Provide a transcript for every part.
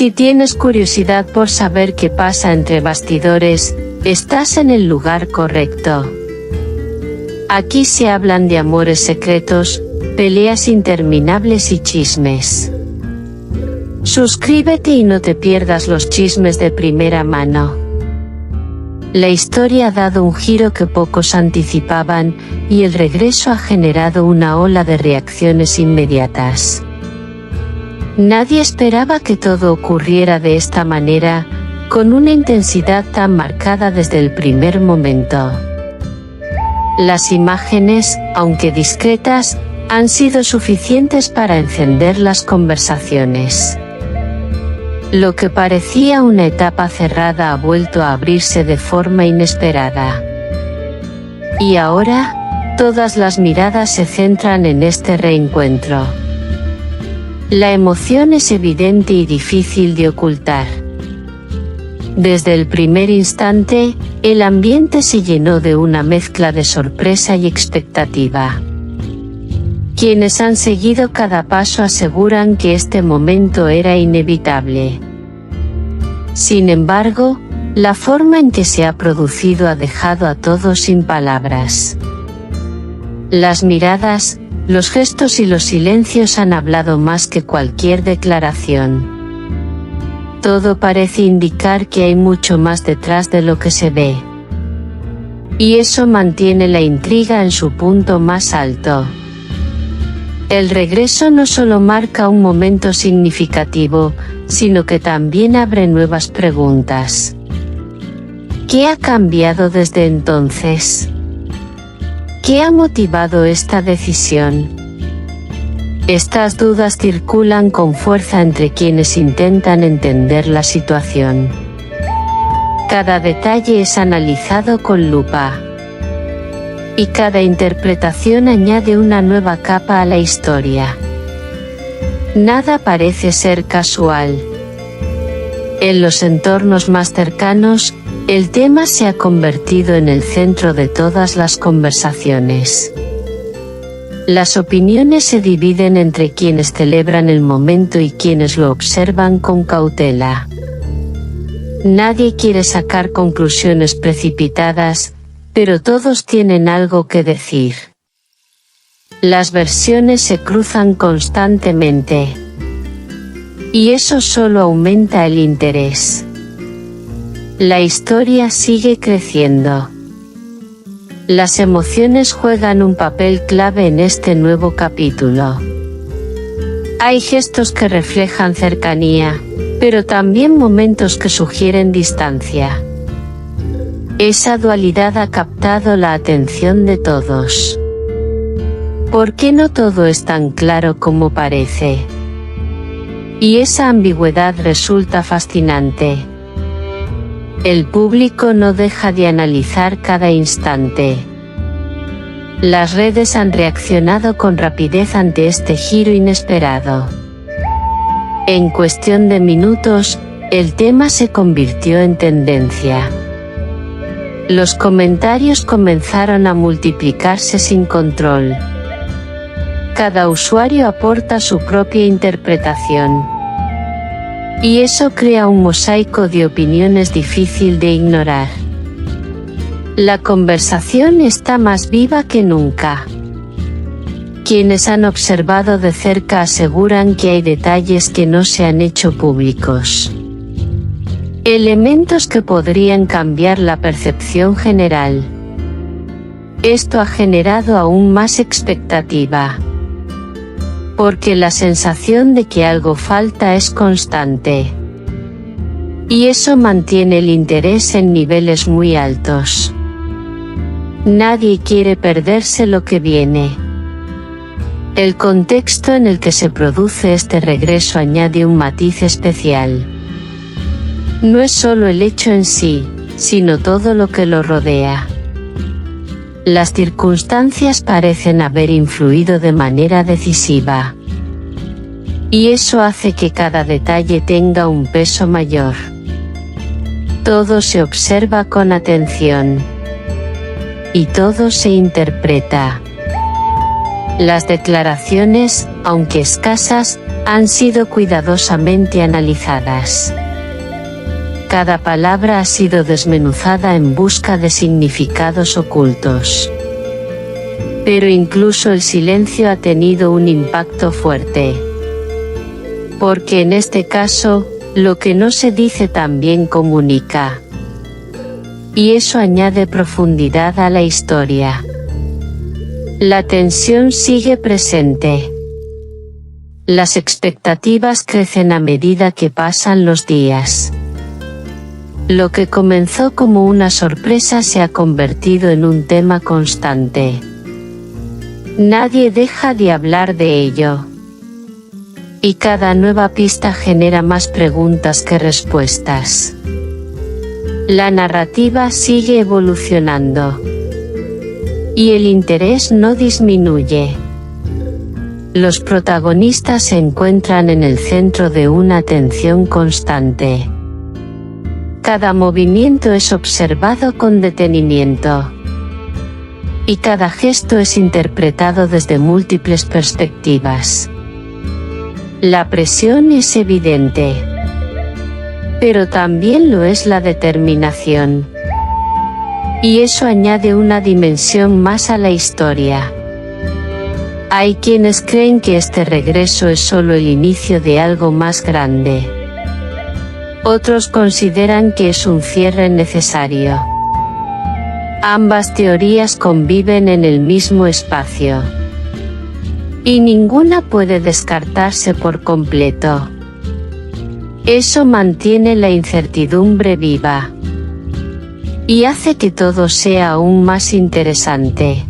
Si tienes curiosidad por saber qué pasa entre bastidores, estás en el lugar correcto. Aquí se hablan de amores secretos, peleas interminables y chismes. Suscríbete y no te pierdas los chismes de primera mano. La historia ha dado un giro que pocos anticipaban, y el regreso ha generado una ola de reacciones inmediatas. Nadie esperaba que todo ocurriera de esta manera, con una intensidad tan marcada desde el primer momento. Las imágenes, aunque discretas, han sido suficientes para encender las conversaciones. Lo que parecía una etapa cerrada ha vuelto a abrirse de forma inesperada. Y ahora, todas las miradas se centran en este reencuentro. La emoción es evidente y difícil de ocultar. Desde el primer instante, el ambiente se llenó de una mezcla de sorpresa y expectativa. Quienes han seguido cada paso aseguran que este momento era inevitable. Sin embargo, la forma en que se ha producido ha dejado a todos sin palabras. Las miradas, los gestos y los silencios han hablado más que cualquier declaración. Todo parece indicar que hay mucho más detrás de lo que se ve. Y eso mantiene la intriga en su punto más alto. El regreso no solo marca un momento significativo, sino que también abre nuevas preguntas. ¿Qué ha cambiado desde entonces? ¿Qué ha motivado esta decisión? Estas dudas circulan con fuerza entre quienes intentan entender la situación. Cada detalle es analizado con lupa. Y cada interpretación añade una nueva capa a la historia. Nada parece ser casual. En los entornos más cercanos, el tema se ha convertido en el centro de todas las conversaciones. Las opiniones se dividen entre quienes celebran el momento y quienes lo observan con cautela. Nadie quiere sacar conclusiones precipitadas, pero todos tienen algo que decir. Las versiones se cruzan constantemente. Y eso solo aumenta el interés. La historia sigue creciendo. Las emociones juegan un papel clave en este nuevo capítulo. Hay gestos que reflejan cercanía, pero también momentos que sugieren distancia. Esa dualidad ha captado la atención de todos. ¿Por qué no todo es tan claro como parece? Y esa ambigüedad resulta fascinante. El público no deja de analizar cada instante. Las redes han reaccionado con rapidez ante este giro inesperado. En cuestión de minutos, el tema se convirtió en tendencia. Los comentarios comenzaron a multiplicarse sin control. Cada usuario aporta su propia interpretación. Y eso crea un mosaico de opiniones difícil de ignorar. La conversación está más viva que nunca. Quienes han observado de cerca aseguran que hay detalles que no se han hecho públicos. Elementos que podrían cambiar la percepción general. Esto ha generado aún más expectativa. Porque la sensación de que algo falta es constante. Y eso mantiene el interés en niveles muy altos. Nadie quiere perderse lo que viene. El contexto en el que se produce este regreso añade un matiz especial. No es solo el hecho en sí, sino todo lo que lo rodea. Las circunstancias parecen haber influido de manera decisiva. Y eso hace que cada detalle tenga un peso mayor. Todo se observa con atención. Y todo se interpreta. Las declaraciones, aunque escasas, han sido cuidadosamente analizadas. Cada palabra ha sido desmenuzada en busca de significados ocultos. Pero incluso el silencio ha tenido un impacto fuerte. Porque en este caso, lo que no se dice también comunica. Y eso añade profundidad a la historia. La tensión sigue presente. Las expectativas crecen a medida que pasan los días. Lo que comenzó como una sorpresa se ha convertido en un tema constante. Nadie deja de hablar de ello. Y cada nueva pista genera más preguntas que respuestas. La narrativa sigue evolucionando. Y el interés no disminuye. Los protagonistas se encuentran en el centro de una atención constante. Cada movimiento es observado con detenimiento. Y cada gesto es interpretado desde múltiples perspectivas. La presión es evidente. Pero también lo es la determinación. Y eso añade una dimensión más a la historia. Hay quienes creen que este regreso es solo el inicio de algo más grande. Otros consideran que es un cierre necesario. Ambas teorías conviven en el mismo espacio. Y ninguna puede descartarse por completo. Eso mantiene la incertidumbre viva. Y hace que todo sea aún más interesante.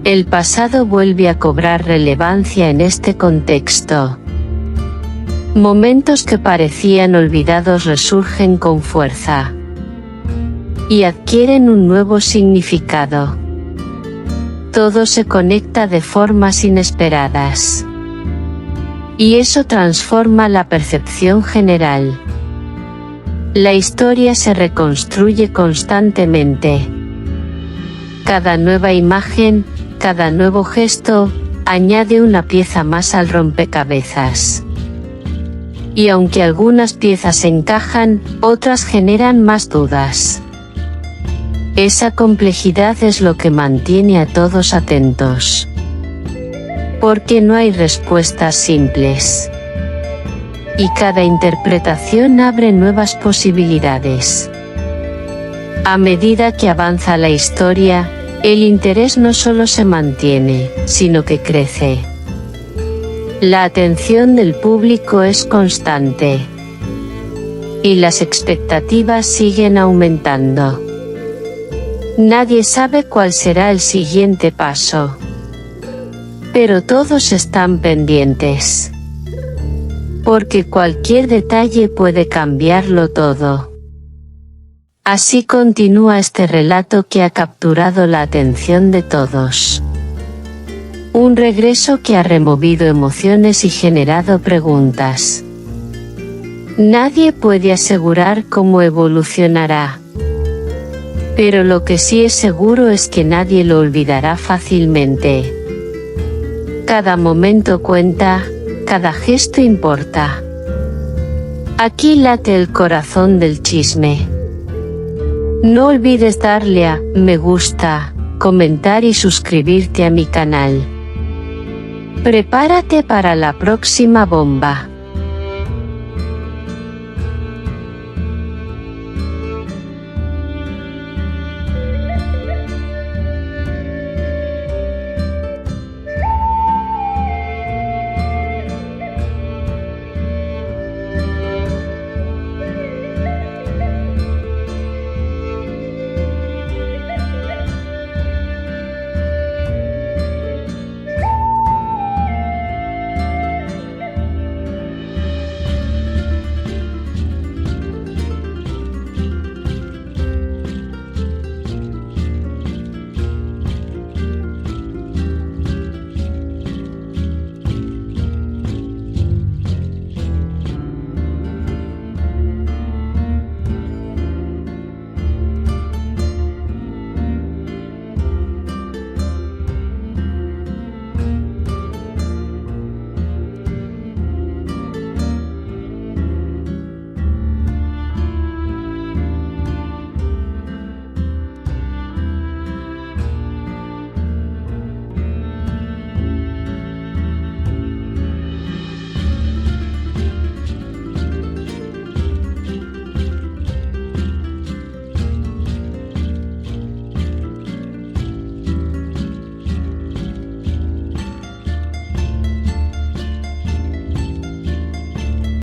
El pasado vuelve a cobrar relevancia en este contexto. Momentos que parecían olvidados resurgen con fuerza. Y adquieren un nuevo significado. Todo se conecta de formas inesperadas. Y eso transforma la percepción general. La historia se reconstruye constantemente. Cada nueva imagen, cada nuevo gesto, añade una pieza más al rompecabezas. Y aunque algunas piezas encajan, otras generan más dudas. Esa complejidad es lo que mantiene a todos atentos. Porque no hay respuestas simples. Y cada interpretación abre nuevas posibilidades. A medida que avanza la historia, el interés no solo se mantiene, sino que crece. La atención del público es constante. Y las expectativas siguen aumentando. Nadie sabe cuál será el siguiente paso. Pero todos están pendientes. Porque cualquier detalle puede cambiarlo todo. Así continúa este relato que ha capturado la atención de todos. Un regreso que ha removido emociones y generado preguntas. Nadie puede asegurar cómo evolucionará. Pero lo que sí es seguro es que nadie lo olvidará fácilmente. Cada momento cuenta, cada gesto importa. Aquí late el corazón del chisme. No olvides darle a me gusta, comentar y suscribirte a mi canal. Prepárate para la próxima bomba.